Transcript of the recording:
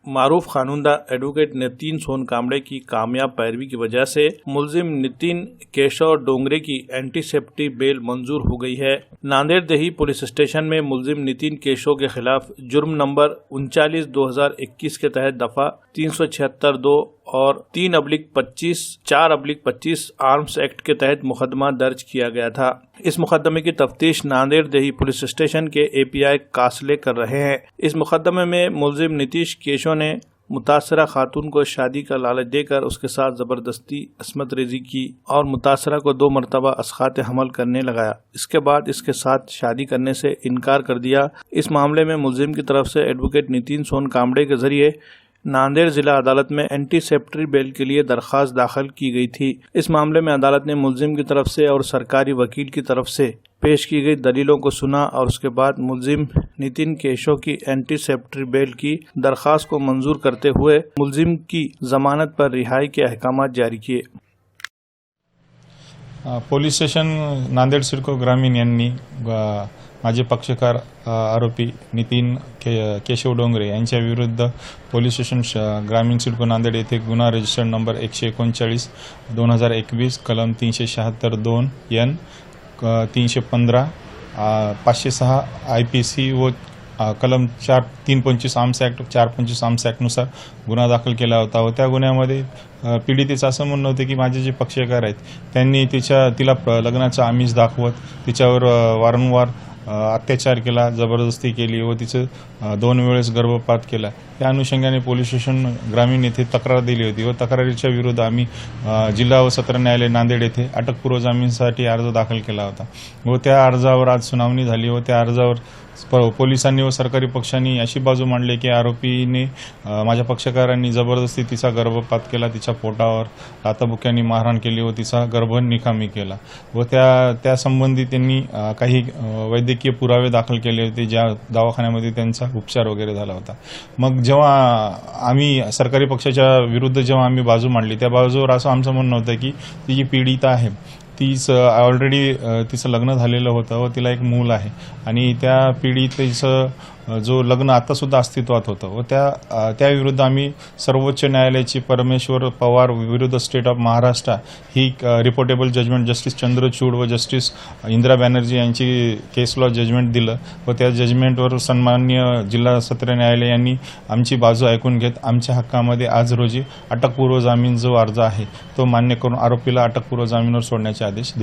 मारूफ खानुंदा advocate Nitin सोनकामड़े की कामयाब पैरवी की वजह से मुलजिम नितिन केशव डोंगरे की एंटीसेप्टिव बेल मंजूर हो गई है। नांदेड़ देही पुलिस स्टेशन में मुलजिम नितिन केशव के खिलाफ जुर्म नंबर 39/2021 के तहत दफा 376(2) और 3/25 4/25 आर्म्स एक्ट के तहत मुकदमा दर्ज किया गया था। इस मुकदमे की तफ्तीश नांदेड़ देही पुलिस स्टेशन के एपीआई कासले कर रहे हैं। इस मुकदमे में मुलजिम नीतीश केशव ने मुतासरा खातून को शादी का लालच देकर उसके साथ जबरदस्ती अस्मत रेजी की और मुतासरा को 2 मरतबा अस्खात हमल करने लगाया। इसके बाद इसके साथ शादी करने से इनकार कर दिया। इस मामले में मुलजिम की तरफ से एडवोकेट नितिन सोनकामड़े के जरिए नांदेड़ जिला अदालत में एंटीसेप्टिव बेल के लिए दरखास्त दाखिल की गई थी। इस मामले में अदालत ने मुलजिम की तरफ से और सरकारी वकील की तरफ से पेश की गई दलीलों को सुना और उसके बाद मुलजिम नितिन केशव की एंटीसेप्टिव बेल की दरखास्त को मंजूर करते हुए मुलजिम की जमानत पर रिहाई के अहकाम जारी किए। पोलीस स्टेशन नांदेड़ सिडको ग्रामीण यांनी माझे पक्षकार आरोपी नितिन केशव डोंगरे यांच्या विरुद्ध पोलीस स्टेशन ग्रामीण सिडको नांदेड येथे गुन्हा रजिस्टर नंबर 139/2021 कलम 376(2) एन 315 506 IPC व कलम 325 आर्म्स ॲक्ट 425 आर्म्स ॲक्टनुसार गुन्हा दाखल केला होता व त्या गुन्ह्यामध्ये पीडितेचं असं म्हणणं होतं की माझे जे पक्षकार आहेत त्यांनी तिला लग्नाचं आमिष दाखवत तिच्यावर वारंवार अत्याचार केला, जबरदस्ती केली व तिचं 2 वेळेस गर्भपात केला। त्या अनुषंगाने पोलीस स्टेशन ग्रामीण येथे तक्रार दिली होती व तक्रारीच्या विरुद्ध आम्ही जिल्हा व सत्र न्यायालय नांदेड येथे अटकपूर्व जामीनसाठी अर्ज दाखल केला होता व त्या अर्जावर आज सुनावणी झाली व त्या अर्जावर पोलिसांनी व सरकारी पक्षांनी अशी बाजू मांडली की आरोपीने माझ्या पक्षकारांनी जबरदस्ती तिचा गर्भपात केला, तिच्या पोटावर लाथाबुक्यांनी मारहाण केली व तिचा गर्भ निकामी केला व त्या संबंधी त्यांनी काही वैद्यकीय पुरावे दाखल केले होते ज्या दवाखान्यामध्ये त्यांचा उपचार वगैरे झाला होता। मग जेव्हा आम्ही सरकारी पक्षाच्या विरुद्ध जेव्हा आम्ही बाजू मांडली त्या बाजूवर असं आमचं म्हणणं होतं की ती जी पीडिता आहे तीच ऑलरेडी तिचं लग्न झालेलं होतं व तिला एक मूल आहे आणि त्या पीडितेचं जो लग्न आतासुद्धा अस्तित्वात होतं व त्या विरुद्ध आम्ही सर्वोच्च न्यायालयाची परमेश्वर पवार विरुद्ध स्टेट ऑफ महाराष्ट्र ही रिपोर्टेबल जजमेंट जस्टिस चंद्रचूड व जस्टिस इंदिरा बॅनर्जी यांची केस लॉ जजमेंट दिलं व त्या जजमेंटवर सन्माननीय जिल्हा सत्र न्यायालय यांनी आमची बाजू ऐकून घेत आमच्या हक्कामध्ये आज रोजी अटकपूर्व जामीन जो अर्ज आहे तो मान्य करून आरोपीला अटकपूर्व जामीनवर सोडण्याचे आदेश दिले।